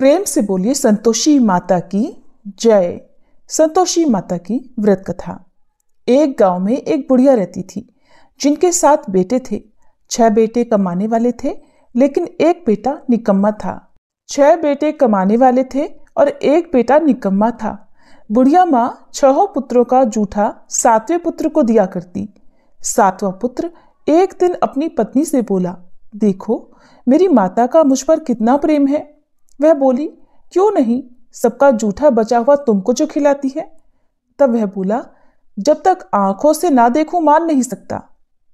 प्रेम से बोलिए संतोषी माता की जय। संतोषी माता की व्रत कथा। एक गांव में एक बुढ़िया रहती थी जिनके 7 बेटे थे। 6 बेटे कमाने वाले थे लेकिन एक बेटा निकम्मा था। 6 बेटे कमाने वाले थे और एक बेटा निकम्मा था। बुढ़िया माँ 6 पुत्रों का जूठा 7वें पुत्र को दिया करती। 7वां पुत्र एक दिन अपनी पत्नी से बोला, देखो मेरी माता का मुझ पर कितना प्रेम है। वह बोली, क्यों नहीं, सबका जूठा बचा हुआ तुमको जो खिलाती है। तब वह बोला, जब तक आंखों से ना देखूं मान नहीं सकता।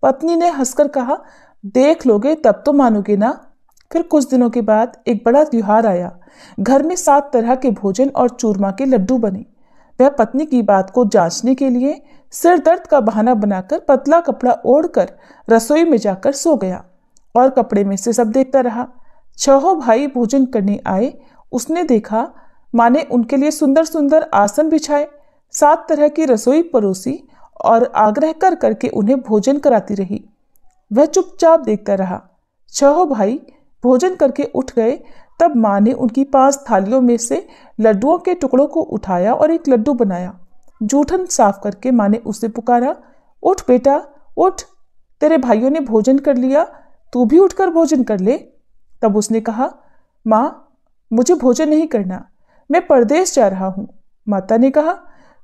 पत्नी ने हंसकर कहा, देख लोगे तब तो मानोगे ना। फिर कुछ दिनों के बाद एक बड़ा त्योहार आया। घर में 7 तरह के भोजन और चूरमा के लड्डू बने। वह पत्नी की बात को जांचने के लिए सिर दर्द का बहाना बनाकर पतला कपड़ा ओढ़कर रसोई में जाकर सो गया और कपड़े में से सब देखता रहा। 6 भाई भोजन करने आए। उसने देखा माँ ने उनके लिए सुंदर सुंदर आसन बिछाए, 7 तरह की रसोई परोसी और आग्रह कर करके उन्हें भोजन कराती रही। वह चुपचाप देखता रहा। 6 भाई भोजन करके उठ गए। तब माँ ने उनकी 5 थालियों में से लड्डुओं के टुकड़ों को उठाया और एक लड्डू बनाया। जूठन साफ करके माँ ने उसे पुकारा, उठ बेटा उठ, तेरे भाइयों ने भोजन कर लिया, तू भी उठकर भोजन कर ले। तब उसने कहा, माँ मुझे भोजन नहीं करना, मैं परदेश जा रहा हूँ। माता ने कहा,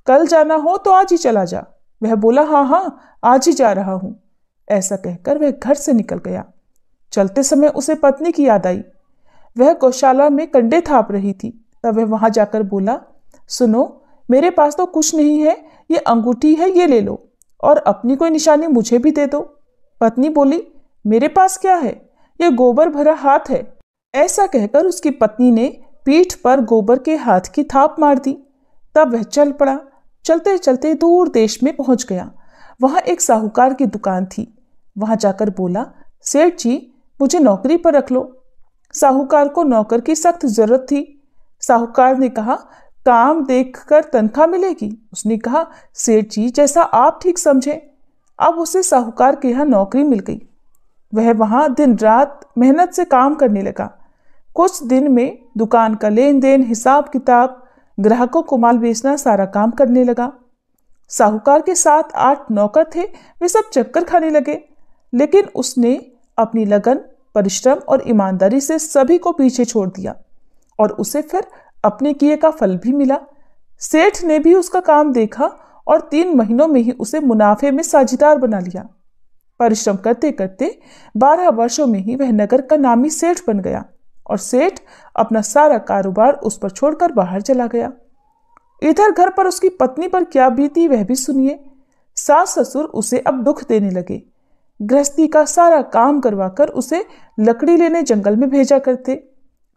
कल जाना हो तो आज ही चला जा। वह बोला, हाँ हाँ आज ही जा रहा हूँ। ऐसा कहकर वह घर से निकल गया। चलते समय उसे पत्नी की याद आई। वह गौशाला में कंडे थाप रही थी। तब वह वहां जाकर बोला, सुनो मेरे पास तो कुछ नहीं है, ये अंगूठी है, ये ले लो और अपनी कोई निशानी मुझे भी दे दो। पत्नी बोली, मेरे पास क्या है, ये गोबर भरा हाथ है। ऐसा कहकर उसकी पत्नी ने पीठ पर गोबर के हाथ की थाप मार दी। तब वह चल पड़ा। चलते चलते दूर देश में पहुंच गया। वहां एक साहूकार की दुकान थी। वहां जाकर बोला, सेठ जी मुझे नौकरी पर रख लो। साहूकार को नौकर की सख्त जरूरत थी। साहूकार ने कहा, काम देखकर तनख्वाह मिलेगी। उसने कहा, सेठ जी जैसा आप ठीक समझे। अब उसे साहूकार के यहाँ नौकरी मिल गई। वह वहां दिन रात मेहनत से काम करने लगा। कुछ दिन में दुकान का लेन देन, हिसाब किताब, ग्राहकों को माल बेचना, सारा काम करने लगा। साहूकार के 7-8 नौकर थे, वे सब चक्कर खाने लगे। लेकिन उसने अपनी लगन, परिश्रम और ईमानदारी से सभी को पीछे छोड़ दिया और उसे फिर अपने किए का फल भी मिला। सेठ ने भी उसका काम देखा और 3 महीनों में ही उसे मुनाफे में साझेदार बना लिया। परिश्रम करते करते 12 वर्षों में ही वह नगर का नामी सेठ बन गया और सेठ अपना सारा कारोबार उस पर छोड़कर बाहर चला गया। इधर घर पर उसकी पत्नी पर क्या बीती वह भी सुनिए। सास ससुर उसे अब दुख देने लगे। गृहस्थी का सारा काम करवाकर उसे लकड़ी लेने जंगल में भेजा करते।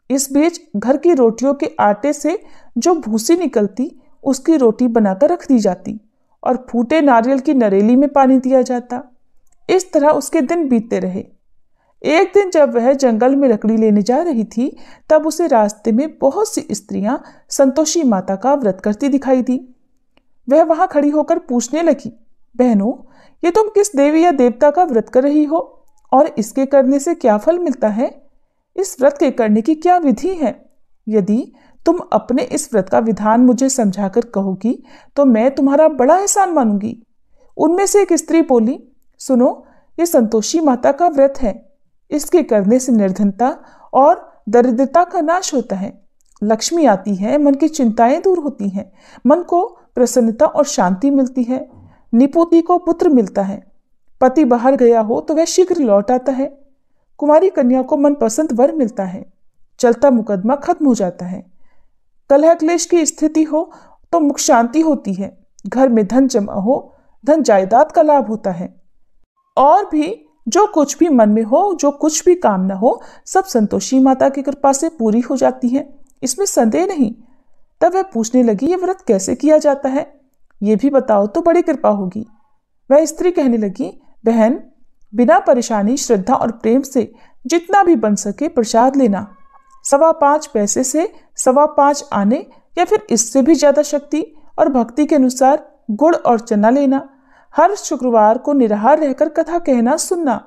इस बीच घर की रोटियों के आटे से जो भूसी निकलती उसकी रोटी बनाकर रख दी जाती और फूटे नारियल की नरेली में पानी दिया जाता। इस तरह उसके दिन बीतते रहे। एक दिन जब वह जंगल में लकड़ी लेने जा रही थी तब उसे रास्ते में बहुत सी स्त्रियां संतोषी माता का व्रत करती दिखाई दी। वह वहां खड़ी होकर पूछने लगी, बहनों ये तुम किस देवी या देवता का व्रत कर रही हो और इसके करने से क्या फल मिलता है? इस व्रत के करने की क्या विधि है? यदि तुम अपने इस व्रत का विधान मुझे समझाकर कहोगी तो मैं तुम्हारा बड़ा एहसान मानूंगी। उनमें से एक स्त्री बोली, सुनो ये संतोषी माता का व्रत है। इसके करने से निर्धनता और दरिद्रता का नाश होता है, लक्ष्मी आती है, मन की चिंताएं दूर होती हैं, मन को प्रसन्नता और शांति मिलती है, निपुति को पुत्र मिलता है, पति बाहर गया हो तो वह शीघ्र लौट आता है, कुमारी कन्या को मनपसंद वर मिलता है, चलता मुकदमा खत्म हो जाता है, कलह क्लेश की स्थिति हो तो मुख शांति होती है, घर में धन जमा हो, धन जायदाद का लाभ होता है, और भी जो कुछ भी मन में हो, जो कुछ भी कामना हो, सब संतोषी माता की कृपा से पूरी हो जाती है, इसमें संदेह नहीं। तब वह पूछने लगी, ये व्रत कैसे किया जाता है, ये भी बताओ तो बड़ी कृपा होगी। वह स्त्री कहने लगी, बहन बिना परेशानी, श्रद्धा और प्रेम से जितना भी बन सके प्रसाद लेना। 5.25 पैसे से 5.25 आने या फिर इससे भी ज्यादा शक्ति और भक्ति के अनुसार गुड़ और चना लेना। हर शुक्रवार को निराहार रहकर कथा कहना सुनना।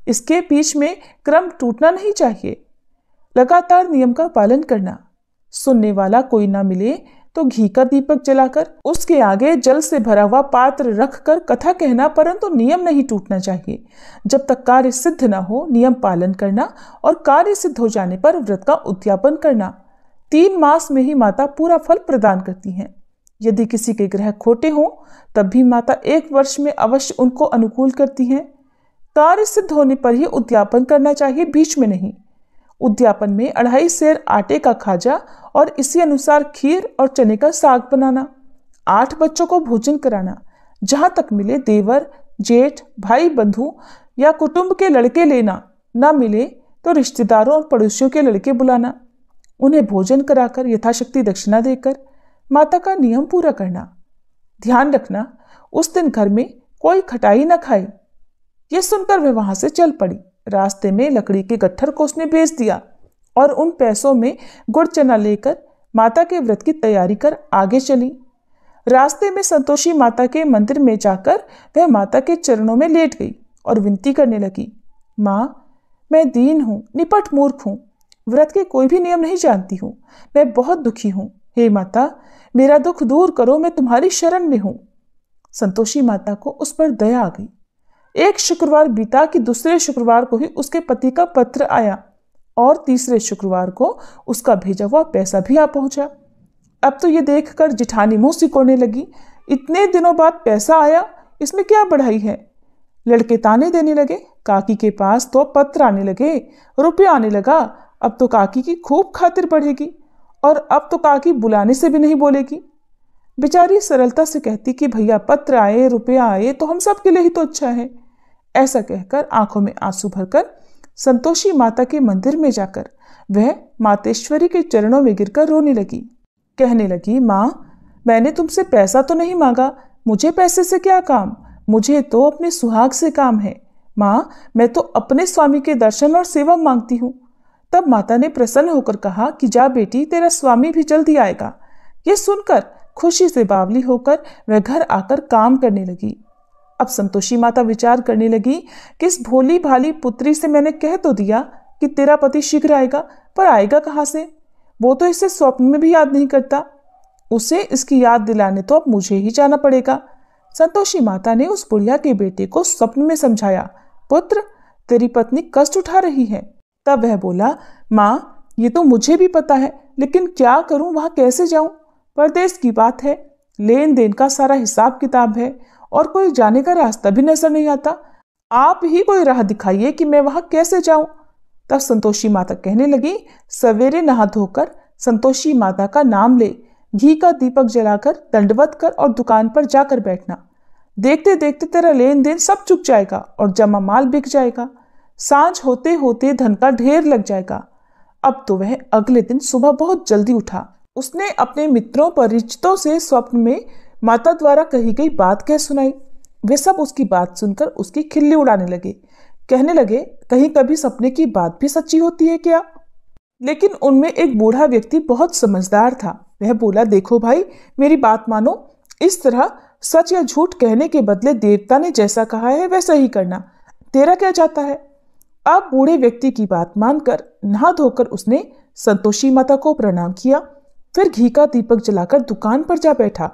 इसके बीच में क्रम टूटना नहीं चाहिए। लगातार नियम का पालन करना। सुनने वाला कोई ना मिले तो घी का दीपक जलाकर उसके आगे जल से भरा हुआ पात्र रखकर कथा कहना, परंतु नियम नहीं टूटना चाहिए। जब तक कार्य सिद्ध न हो नियम पालन करना और कार्य सिद्ध हो जाने पर व्रत का उद्यापन करना। 3 मास में ही माता पूरा फल प्रदान करती हैं। यदि किसी के ग्रह खोटे हों तब भी माता 1 वर्ष में अवश्य उनको अनुकूल करती हैं। कार्य सिद्ध होने पर ही उद्यापन करना चाहिए, बीच में नहीं। उद्यापन में 2.5 सेर आटे का खाजा और इसी अनुसार खीर और चने का साग बनाना, 8 बच्चों को भोजन कराना, जहां तक मिले देवर, जेठ, भाई, बंधु या कुटुंब के लड़के लेना, ना मिले तो रिश्तेदारों और पड़ोसियों के लड़के बुलाना, उन्हें भोजन कराकर यथाशक्ति दक्षिणा देकर माता का नियम पूरा करना। ध्यान रखना उस दिन घर में कोई खटाई न खाए। यह सुनकर वह वहां से चल पड़ी। रास्ते में लकड़ी के गट्ठर को उसने बेच दिया और उन पैसों में गुड़ चना लेकर माता के व्रत की तैयारी कर आगे चली। रास्ते में संतोषी माता के मंदिर में जाकर वह माता के चरणों में लेट गई और विनती करने लगी, माँ, मैं दीन हूँ, निपट मूर्ख हूँ, व्रत के कोई भी नियम नहीं जानती हूँ, मैं बहुत दुखी हूँ। हे माता, मेरा दुख दूर करो, मैं तुम्हारी शरण में हूँ। संतोषी माता को उस पर दया आ गई। एक शुक्रवार बीता कि दूसरे शुक्रवार को ही उसके पति का पत्र आया और तीसरे शुक्रवार को उसका भेजा हुआ पैसा भी आ पहुंचा। अब तो ये देखकर जिठानी मुंह सिकोड़ने लगी, इतने दिनों बाद पैसा आया, इसमें क्या बढ़ाई है। लड़के ताने देने लगे, काकी के पास तो पत्र आने लगे, रुपया आने लगा, अब तो काकी की खूब खातिर बढ़ेगी और अब तो काकी बुलाने से भी नहीं बोलेगी। बेचारी सरलता से कहती कि भैया पत्र आए, रुपया आए तो हम सब के लिए ही तो अच्छा है। ऐसा कहकर आंखों में आंसू भरकर संतोषी माता के मंदिर में जाकर वह मातेश्वरी के चरणों में गिरकर रोने लगी। कहने लगी, माँ, मैंने तुमसे पैसा तो नहीं मांगा, मुझे पैसे से क्या काम, मुझे तो अपने सुहाग से काम है। माँ, मैं तो अपने स्वामी के दर्शन और सेवा मांगती हूँ। तब माता ने प्रसन्न होकर कहा कि जा बेटी, तेरा स्वामी भी जल्दी आएगा। ये सुनकर खुशी से बावली होकर वह घर आकर काम करने लगी। अब संतोषी माता विचार करने लगी कि इस भोली भाली पुत्री से मैंने कह तो दिया कि तेरा पति शीघ्र आएगा, पर आएगा कहाँ से? वो तो इसे स्वप्न में भी याद नहीं करता। उसे इसकी याद दिलाने तो अब मुझे ही जाना पड़ेगा। संतोषी माता ने उस बुढ़िया के बेटे को स्वप्न में समझाया, पुत्र, तेरी पत्नी कष्ट उठा रही है। तब वह बोला, माँ, ये तो मुझे भी पता है, लेकिन क्या करूं, वहां कैसे जाऊं? परदेश की बात है, लेन देन का सारा हिसाब किताब है और कोई जाने का रास्ता भी नजर नहीं आता। आप ही कोई राह दिखाइए कि मैं वहां कैसे जाऊं। तब संतोषी माता कहने लगी, सवेरे नहा धोकर संतोषी माता का नाम ले, घी का दीपक जलाकर दंडवत कर और दुकान पर जाकर बैठना। देखते देखते तेरा लेन देन सब चुक जाएगा और जमा माल बिक जाएगा। सांझ होते होते धन का ढेर लग जाएगा। अब तो वह अगले दिन सुबह बहुत जल्दी उठा। उसने अपने मित्रों परिचितों से स्वप्न में माता द्वारा कही गई बात कह सुनाई। वे सब उसकी बात सुनकर उसकी खिल्ली उड़ाने लगे। कहने लगे, कहीं कभी सपने की बात भी सच्ची होती है क्या? लेकिन उनमें एक बूढ़ा व्यक्ति बहुत समझदार था। वह बोला, देखो भाई, मेरी बात मानो, इस तरह सच या झूठ कहने के बदले देवता ने जैसा कहा है वैसा ही करना। तेरा क्या जाता है? अब बूढ़े व्यक्ति की बात मानकर नहा धोकर उसने संतोषी माता को प्रणाम किया, फिर घी का दीपक जलाकर दुकान पर जा बैठा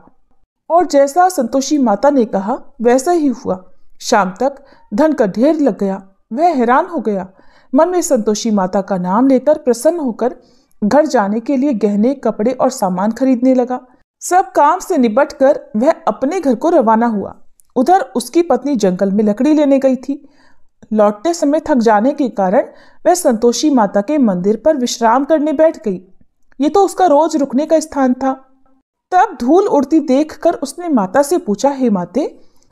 और जैसा संतोषी माता ने कहा वैसा ही हुआ। शाम तक धन का ढेर लग गया। वह हैरान हो गया। मन में संतोषी माता का नाम लेकर प्रसन्न होकर घर जाने के लिए गहने, कपड़े और सामान खरीदने लगा। सब काम से निपट कर वह अपने घर को रवाना हुआ। उधर उसकी पत्नी जंगल में लकड़ी लेने गई थी। लौटते समय थक जाने के कारण वह संतोषी माता के मंदिर पर विश्राम करने बैठ गई। ये तो उसका रोज रुकने का स्थान था। तब धूल उड़ती देखकर उसने माता से पूछा, हे माते,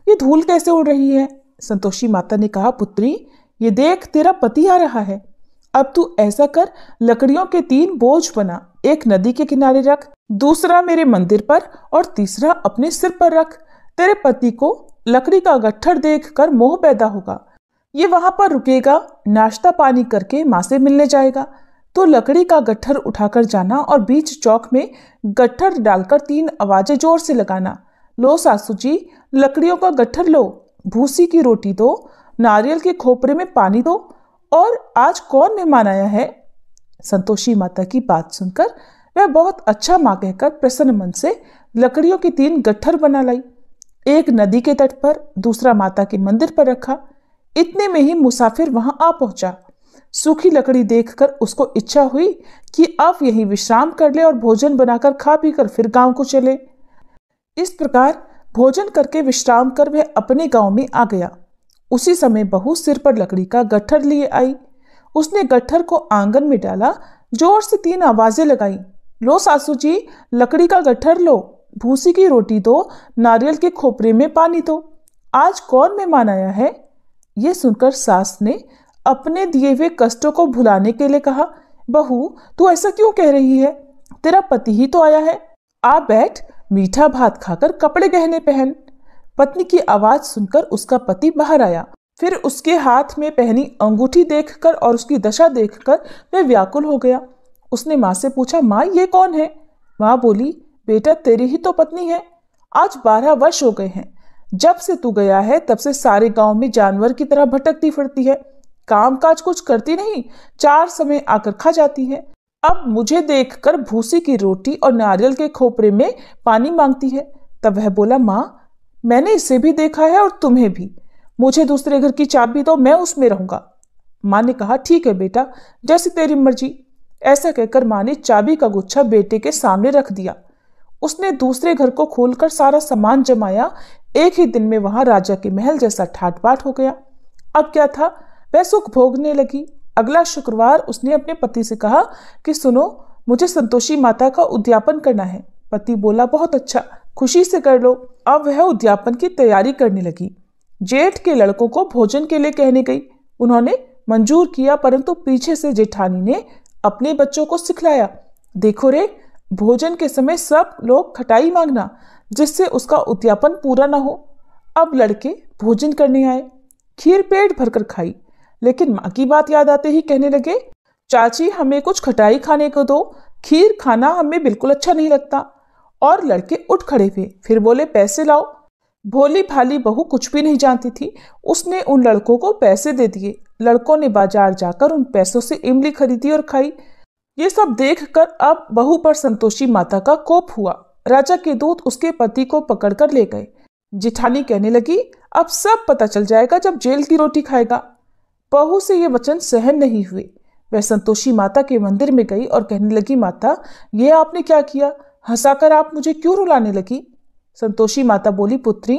ये धूल कैसे उड़ रही है? संतोषी माता ने कहा, पुत्री, ये देख, तेरा पति आ रहा है। अब तू ऐसा कर, लकड़ियों के 3 बोझ बना, एक नदी के किनारे रख, दूसरा मेरे मंदिर पर और तीसरा अपने सिर पर रख। तेरे पति को लकड़ी का गट्ठर देखकर मोह पैदा होगा। ये वहां पर रुकेगा, नाश्ता पानी करके माँ से मिलने जाएगा। तो लकड़ी का गट्ठर उठाकर जाना और बीच चौक में गट्ठर डालकर 3 आवाजें जोर से लगाना, लो सासू जी, लकड़ियों का गट्ठर लो, भूसी की रोटी दो, नारियल के खोपरे में पानी दो, और आज कौन मेहमान आया है? संतोषी माता की बात सुनकर वह बहुत अच्छा माँ कहकर प्रसन्न मन से लकड़ियों की 3 गट्ठर बना लाई। एक नदी के तट पर, दूसरा माता के मंदिर पर रखा। इतने में ही मुसाफिर वहां आ पहुंचा। सूखी लकड़ी देखकर उसको इच्छा हुई कि अब यहीं विश्राम कर ले और भोजन बनाकर खा पीकर फिर गांव को चले। इस प्रकार भोजन करके विश्राम कर वह अपने गांव में आ गया। उसी समय बहू सिर पर लकड़ी का गट्ठर लिए आई। उसने गट्ठर को आंगन में डाला, जोर से 3 आवाजें लगाई। लो सासू जी, लकड़ी का गट्ठर लो, भूसी की रोटी दो, नारियल के खोपरे में पानी दो। आज कौन मेहमान आया है? ये सुनकर सास ने अपने दिए हुए कष्टों को भुलाने के लिए कहा, बहू तू ऐसा क्यों कह रही है? तेरा पति ही तो आया है। आ बैठ, मीठा भात खाकर कपड़े गहने पहन। पत्नी की आवाज सुनकर उसका पति बाहर आया। फिर उसके हाथ में पहनी अंगूठी देखकर और उसकी दशा देखकर वह व्याकुल हो गया। उसने माँ से पूछा, माँ ये कौन है? माँ बोली, बेटा तेरी ही तो पत्नी है। आज 12 वर्ष हो गए हैं। जब से तू गया है तब से सारे गांव में जानवर की तरह भटकती फिरती है। काम काज कुछ करती नहीं, 4 समय आकर खा जाती है। अब मुझे देखकर भूसी की रोटी और नारियल के खोपरे में पानी मांगती है। तब वह बोला, माँ मैंने इसे भी देखा है और तुम्हें भी। मुझे दूसरे घर की चाबी दो, मैं उसमें रहूंगा। माँ ने कहा, ठीक है बेटा, जैसी तेरी मर्जी। ऐसा कहकर माँ ने चाबी का गुच्छा बेटे के सामने रख दिया। उसने दूसरे घर को खोलकर सारा सामान जमाया। एक ही दिन में वहां राजा के महल जैसा ठाट बाट हो गया। अब क्या था, वह सुख भोगने लगी। अगला शुक्रवार उसने अपने पति से कहा कि सुनो, मुझे संतोषी माता का उद्यापन करना है। पति बोला, बहुत अच्छा, खुशी से कर लो। अब वह उद्यापन की तैयारी करने लगी। जेठ के लड़कों को भोजन के लिए कहने गई। उन्होंने मंजूर किया, परंतु पीछे से जेठानी ने अपने बच्चों को सिखलाया, देखो रे, भोजन के समय सब लोग खटाई मांगना, जिससे उसका उद्यापन पूरा ना हो। अब लड़के भोजन करने आए। खीर पेट भरकर खाई, लेकिन माँ की बात याद आते ही कहने लगे, चाची हमें कुछ खटाई खाने को दो, खीर खाना हमें बिल्कुल अच्छा नहीं लगता। और लड़के उठ खड़े हुए, फिर बोले, पैसे लाओ। भोली भाली बहू कुछ भी नहीं जानती थी। उसने उन लड़कों को पैसे दे दिए। लड़कों ने बाजार जाकर उन पैसों से इमली खरीदी और खाई। ये सब देखकर अब बहू पर संतोषी माता का कोप हुआ। राजा के दूत उसके पति को पकड़कर ले गए। जिठानी कहने लगी, अब सब पता चल जाएगा जब जेल की रोटी खाएगा। बहू से ये वचन सहन नहीं हुए। वह संतोषी माता के मंदिर में गई और कहने लगी, माता ये आपने क्या किया? हंसाकर आप मुझे क्यों रुलाने लगी? संतोषी माता बोली, पुत्री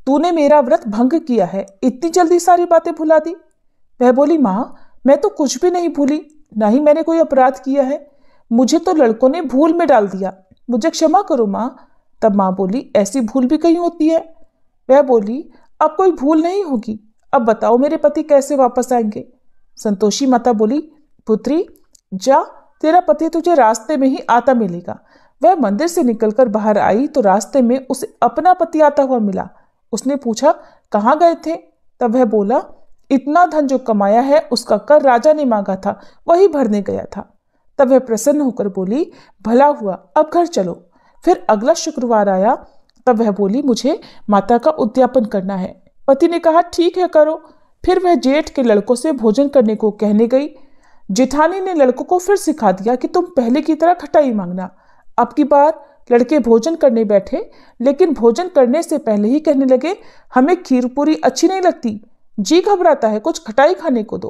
तूने मेरा व्रत भंग किया है, इतनी जल्दी सारी बातें भुला दी। वह बोली, माँ मैं तो कुछ भी नहीं भूली, ना ही मैंने कोई अपराध किया है। मुझे तो लड़कों ने भूल में डाल दिया, मुझे क्षमा करो माँ। तब माँ बोली, ऐसी भूल भी कहीं होती है? वह बोली, अब कोई भूल नहीं होगी। अब बताओ मेरे पति कैसे वापस आएंगे? संतोषी माता बोली, पुत्री जा, तेरा पति तुझे रास्ते में ही आता मिलेगा। वह मंदिर से निकलकर बाहर आई तो रास्ते में उसे अपना पति आता हुआ मिला। उसने पूछा, कहाँ गए थे? तब वह बोला, इतना धन जो कमाया है उसका कर राजा ने मांगा था, वही भरने गया था। तब वह प्रसन्न होकर बोली, भला हुआ, अब घर चलो। फिर अगला शुक्रवार आया। तब वह बोली, मुझे माता का उद्यापन करना है। पति ने कहा, ठीक है करो। फिर वह जेठ के लड़कों से भोजन करने को कहने गई। जेठानी ने लड़कों को फिर सिखा दिया कि तुम पहले की तरह खटाई मांगना। अब की बार लड़के भोजन करने बैठे, लेकिन भोजन करने से पहले ही कहने लगे, हमें खीर पूरी अच्छी नहीं लगती, जी घबराता है, कुछ खटाई खाने को दो।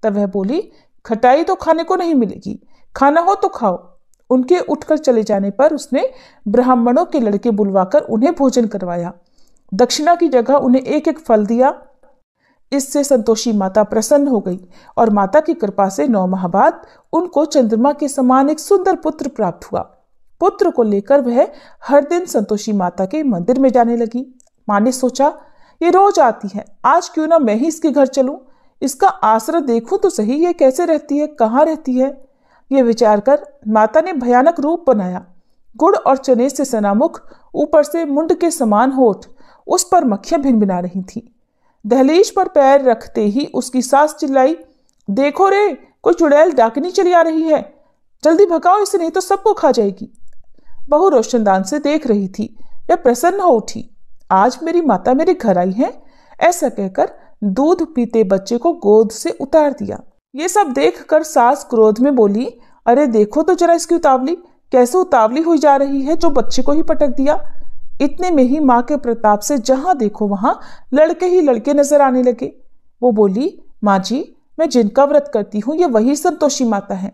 तब वह बोली, खटाई तो खाने को नहीं मिलेगी, खाना हो तो खाओ। उनके उठकर चले जाने पर उसने ब्राह्मणों के लड़के बुलवाकर उन्हें भोजन करवाया। दक्षिणा की जगह उन्हें एक एक फल दिया। इससे संतोषी माता प्रसन्न हो गई और माता की कृपा से 9 माह बाद उनको चंद्रमा के समान एक सुंदर पुत्र प्राप्त हुआ। पुत्र को लेकर वह हर दिन संतोषी माता के मंदिर में जाने लगी। माँ ने सोचा, ये रोज आती है, आज क्यों ना मैं ही इसके घर चलूं, इसका आश्रय देखूं तो सही, ये कैसे रहती है, कहाँ रहती है। ये विचार कर माता ने भयानक रूप बनाया। गुड़ और चने से सनामुख, ऊपर से मुंड के समान होठ, उस पर मक्खियां भिनभिना रही थी। दहलीज पर पैर रखते ही उसकी सास चिल्लाई, देखो रे, कोई चुड़ैल डाकनी चली आ रही है, जल्दी भगाओ इसे, नहीं तो सबको खा जाएगी। बहू रोशनदान से देख रही थी। वह प्रसन्न हो उठी, आज मेरी माता मेरे घर आई है। ऐसा कहकर दूध पीते बच्चे को गोद से उतार दिया। ये सब देखकर सास क्रोध में बोली, अरे देखो तो जरा इसकी उतावली, कैसे उतावली हुई जा रही है, जो बच्चे को ही पटक दिया। इतने में ही माँ के प्रताप से जहां देखो वहां लड़के ही लड़के नजर आने लगे। वो बोली, माँ जी, मैं जिनका व्रत करती हूँ ये वही संतोषी माता है।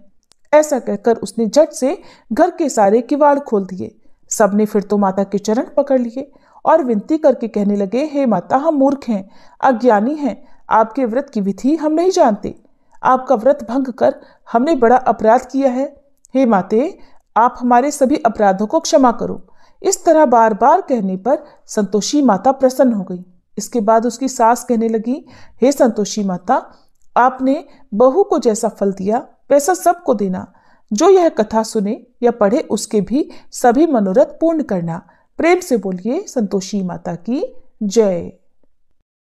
ऐसा कहकर उसने झट से घर के सारे किवाड़ खोल दिए। सबने फिर तो माता के चरण पकड़ लिए और विनती करके कहने लगे, हे माता, हम मूर्ख हैं, अज्ञानी हैं, आपके व्रत की विधि हम नहीं जानते। आपका व्रत भंग कर हमने बड़ा अपराध किया है। हे माते, आप हमारे सभी अपराधों को क्षमा करो। इस तरह बार बार कहने पर संतोषी माता प्रसन्न हो गई। इसके बाद उसकी सास कहने लगी, हे संतोषी माता, आपने बहू को जैसा फल दिया वैसा सबको देना। जो यह कथा सुने या पढ़े उसके भी सभी मनोरथ पूर्ण करना। प्रेम से बोलिए संतोषी माता की जय।